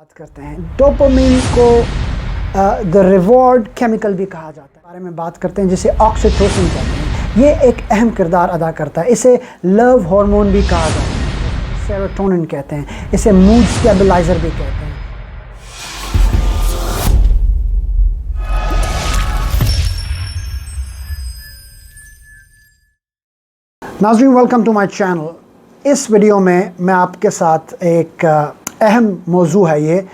बात करते हैं। डोपामिन को द रिवॉर्ड केमिकल भी कहा जाता है, बारे में बात करते हैं, जिसे ऑक्सीटोसिन कहते हैं। ये एक अहम किरदार अदा करता है। इसे लव हार्मोन भी कहा जाता है, सेरोटोनिन कहते हैं, इसे मूड स्टेबलाइजर भी कहते हैं। नाज़रीन, वेलकम टू माय चैनल। इस वीडियो में मैं आपके साथ एक अहम मौजू है ये,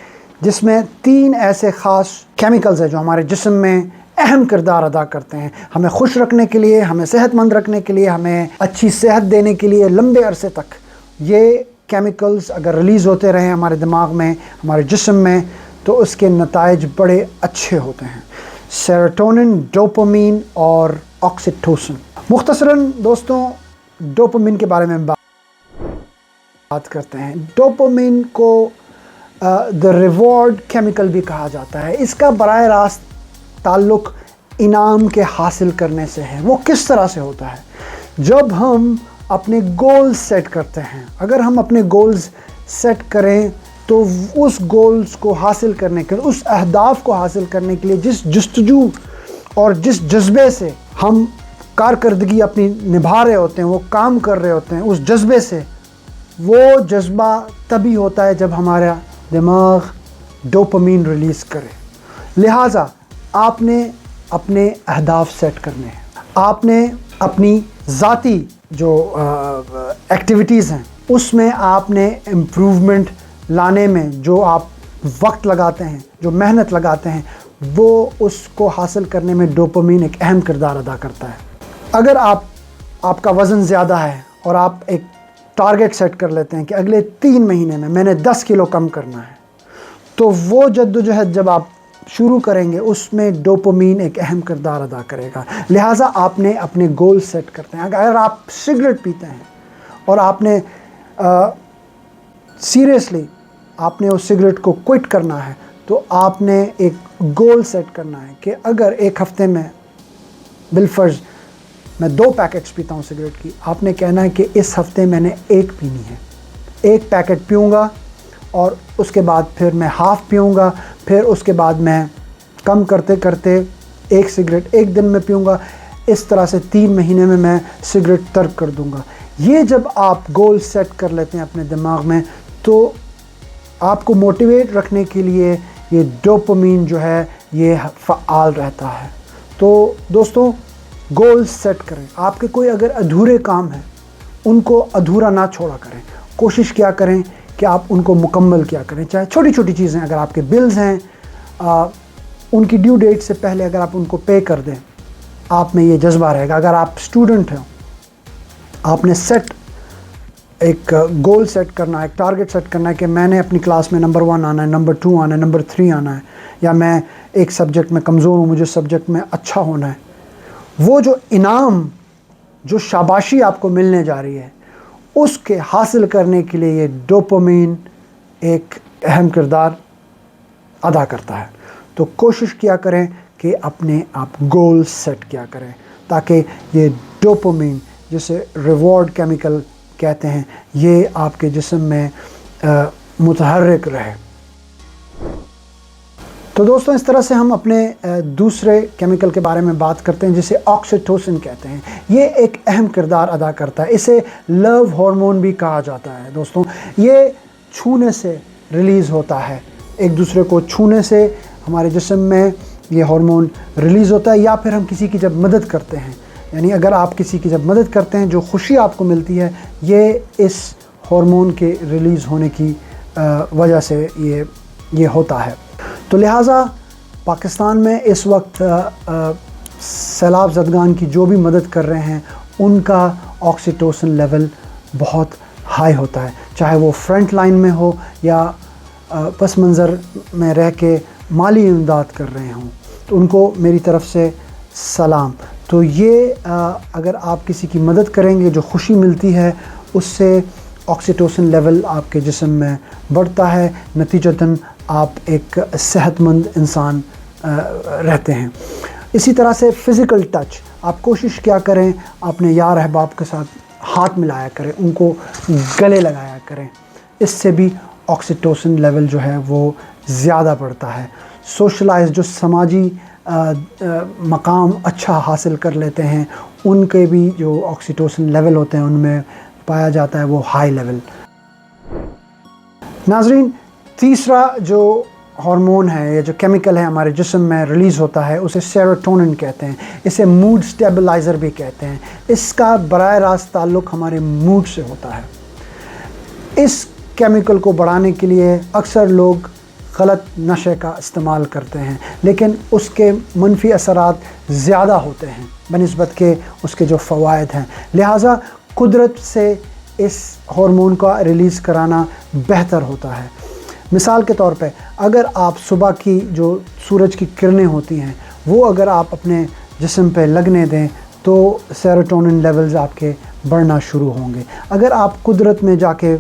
जिसमें 3 ऐसे ख़ास केमिकल्स हैं जो हमारे जिस्म में अहम किरदार अदा करते हैं। हमें खुश रखने के लिए, हमें सेहतमंद रखने के लिए, हमें अच्छी सेहत देने के लिए लंबे अरसे तक ये केमिकल्स अगर रिलीज़ होते रहें हमारे दिमाग में, हमारे जिस्म में, तो उसके नताइज बड़े अच्छे होते हैं। सेरोटोनिन, डोपामिन और ऑक्सीटोसिन। मुख्तसरन दोस्तों, डोपामिन के बारे में बात करते हैं। डोपामिन को द रिवॉर्ड केमिकल भी कहा जाता है। इसका बराह रास्त ताल्लुक़ इनाम के हासिल करने से है। वो किस तरह से होता है? जब हम अपने गोल्स सेट करते हैं, अगर हम अपने गोल्स सेट करें तो उस गोल्स को हासिल करने के लिए, उस अहदाफ को हासिल करने के लिए जिस जस्तजू और जिस जज्बे से हम कारकर्दगी अपनी निभा रहे होते हैं, वो काम कर रहे होते हैं, उस जज्बे से, वो जज्बा तभी होता है जब हमारा दिमाग डोपामिन रिलीज़ करे। लिहाजा आपने अपने अहदाफ सेट करने हैं। आपने अपनी ज़ाती जो एक्टिविटीज़ हैं उसमें आपने इम्प्रूवमेंट लाने में जो आप वक्त लगाते हैं, जो मेहनत लगाते हैं, वो उसको हासिल करने में डोपामिन एक अहम किरदार अदा करता है। अगर आपका वज़न ज़्यादा है और आप एक टारगेट सेट कर लेते हैं कि अगले 3 महीने में मैंने 10 किलो कम करना है, तो वो जद्दोजहद जब आप शुरू करेंगे उसमें डोपामिन एक अहम किरदार अदा करेगा। लिहाजा आपने अपने गोल सेट करते हैं। अगर आप सिगरेट पीते हैं और आपने सीरियसली आपने उस सिगरेट को क्विट करना है, तो आपने एक गोल सेट करना है कि अगर एक हफ़्ते में बिलफर्ज मैं 2 पैकेट्स पीता हूँ सिगरेट की, आपने कहना है कि इस हफ़्ते मैंने 1 पीनी है। 1 पैकेट पीऊँगा और उसके बाद फिर मैं हाफ़ पीऊँगा, फिर उसके बाद मैं कम करते करते 1 सिगरेट 1 दिन में पीऊँगा। इस तरह से 3 महीने में मैं सिगरेट तर्क कर दूँगा। ये जब आप गोल सेट कर लेते हैं अपने दिमाग में, तो आपको मोटिवेट रखने के लिए ये डोपामिन जो है ये फ़आल रहता है। तो दोस्तों, गोल्स सेट करें। आपके कोई अगर अधूरे काम हैं, उनको अधूरा ना छोड़ा करें। कोशिश क्या करें कि आप उनको मुकम्मल किया करें। चाहे छोटी छोटी चीज़ें, अगर आपके बिल्स हैं उनकी ड्यू डेट से पहले अगर आप उनको पे कर दें, आप में ये जज्बा रहेगा। अगर आप स्टूडेंट हैं, आपने एक गोल सेट करना है, एक टारगेट सेट करना है कि मैंने अपनी क्लास में नंबर 1 आना है, नंबर 2 आना है, नंबर 3 आना है, या मैं एक सब्जेक्ट में कमज़ोर हूँ, मुझे सब्जेक्ट में अच्छा होना है। वो जो इनाम, जो शाबाशी आपको मिलने जा रही है, उसके हासिल करने के लिए ये डोपामिन एक अहम किरदार अदा करता है। तो कोशिश किया करें कि अपने आप गोल सेट किया करें, ताकि ये डोपामिन, जिसे रिवॉर्ड केमिकल कहते हैं, ये आपके जिस्म में मुतहर्रिक रहे। तो दोस्तों, इस तरह से हम अपने दूसरे केमिकल के बारे में बात करते हैं, जिसे ऑक्सीटोसिन कहते हैं। ये एक अहम किरदार अदा करता है। इसे लव हार्मोन भी कहा जाता है। दोस्तों, ये छूने से रिलीज़ होता है। एक दूसरे को छूने से हमारे जिस्म में ये हार्मोन रिलीज़ होता है, या फिर हम किसी की जब मदद करते हैं, यानी अगर आप किसी की जब मदद करते हैं, जो खुशी आपको मिलती है, ये इस हार्मोन के रिलीज़ होने की वजह से ये होता है। तो लिहाजा पाकिस्तान में इस वक्त सैलाब ज़दगान की जो भी मदद कर रहे हैं, उनका ऑक्सीटोसिन लेवल बहुत हाई होता है। चाहे वो फ्रंट लाइन में हो या पस मंज़र में रह के माली इमदाद कर रहे हों, तो उनको मेरी तरफ़ से सलाम। तो ये अगर आप किसी की मदद करेंगे, जो खुशी मिलती है, उससे ऑक्सीटोसिन लेवल आपके जिस्म में बढ़ता है। नतीजतन आप एक सेहतमंद इंसान रहते हैं। इसी तरह से फ़िज़िकल टच, आप कोशिश क्या करें, अपने यार अहबाब के साथ हाथ मिलाया करें, उनको गले लगाया करें। इससे भी ऑक्सीटोसिन लेवल जो है वो ज़्यादा बढ़ता है। सोशलाइज जो समाजी मकाम अच्छा हासिल कर लेते हैं उनके भी जो ऑक्सीटोसिन लेवल होते हैं उनमें पाया जाता है वो हाई लेवल। नाज़रीन, तीसरा जो हार्मोन है, ये जो केमिकल है हमारे जिस्म में रिलीज़ होता है उसे सेरोटोनिन कहते हैं। इसे मूड स्टेबलाइज़र भी कहते हैं। इसका बराह रास्त ताल्लुक़ हमारे मूड से होता है। इस केमिकल को बढ़ाने के लिए अक्सर लोग गलत नशे का इस्तेमाल करते हैं, लेकिन उसके मनफी असरात ज़्यादा होते हैं बनिस्बत के उसके जो फ़वाइद हैं। लिहाजा कुदरत से इस हार्मोन का रिलीज़ कराना बेहतर होता है। मिसाल के तौर पे अगर आप सुबह की जो सूरज की किरणें होती हैं वो अगर आप अपने जिस्म पे लगने दें तो सेरोटोनिन लेवल्स आपके बढ़ना शुरू होंगे। अगर आप कुदरत में जाके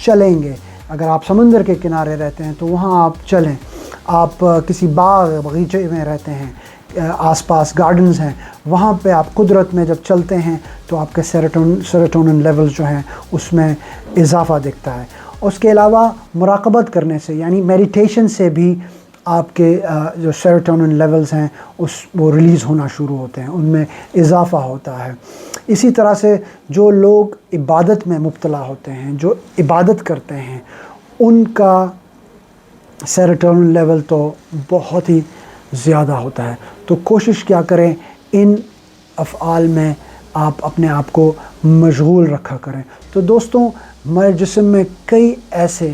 चलेंगे, अगर आप समंदर के किनारे रहते हैं तो वहाँ आप चलें, आप किसी बाग बगीचे में रहते हैं, आसपास गार्डन्स हैं, वहाँ पे आप कुदरत में जब चलते हैं तो आपके सेरोटोनिन लेवल्स जो हैं उसमें इजाफ़ा दिखता है। उसके अलावा मुराक़बत करने से यानी मेडिटेशन से भी आपके जो सेरोटोनिन लेवल्स हैं वो रिलीज़ होना शुरू होते हैं, उनमें इजाफ़ा होता है। इसी तरह से जो लोग इबादत में मुब्तला होते हैं, जो इबादत करते हैं, उनका सेरोटोनिन लेवल तो बहुत ही ज़्यादा होता है। तो कोशिश क्या करें इन अफ़आल में आप अपने आप को मशगूल रखा करें। तो दोस्तों, हमारे जिस्म में कई ऐसे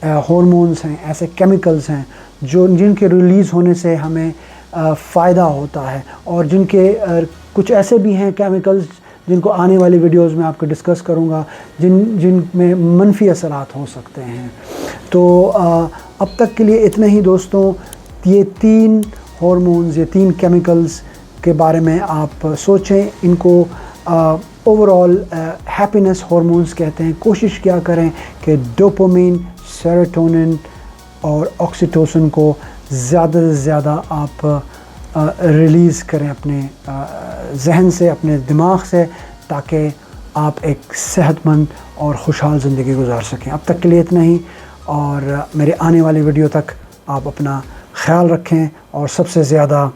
हार्मोन्स हैं, ऐसे केमिकल्स हैं जिनके रिलीज़ होने से हमें फ़ायदा होता है, और जिनके कुछ ऐसे भी हैं केमिकल्स जिनको आने वाली वीडियोस में आपको डिस्कस करूंगा जिनमें मनफी असरात हो सकते हैं। तो अब तक के लिए इतना ही दोस्तों। ये 3 हार्मोन्स, ये 3 केमिकल्स के बारे में आप सोचें। इनको ओवरऑल हैप्पीनेस हार्मोन्स कहते हैं। कोशिश क्या करें कि डोपामिन, सेरोटोनिन और ऑक्सीटोसिन को ज़्यादा से ज़्यादा आप रिलीज़ करें अपने जहन से, अपने दिमाग से, ताकि आप एक सेहतमंद और खुशहाल ज़िंदगी गुजार सकें। अब तक के लिए इतना ही, और मेरे आने वाली वीडियो तक आप अपना ख्याल रखें और सबसे ज़्यादा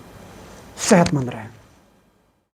सेहतमंद रहें।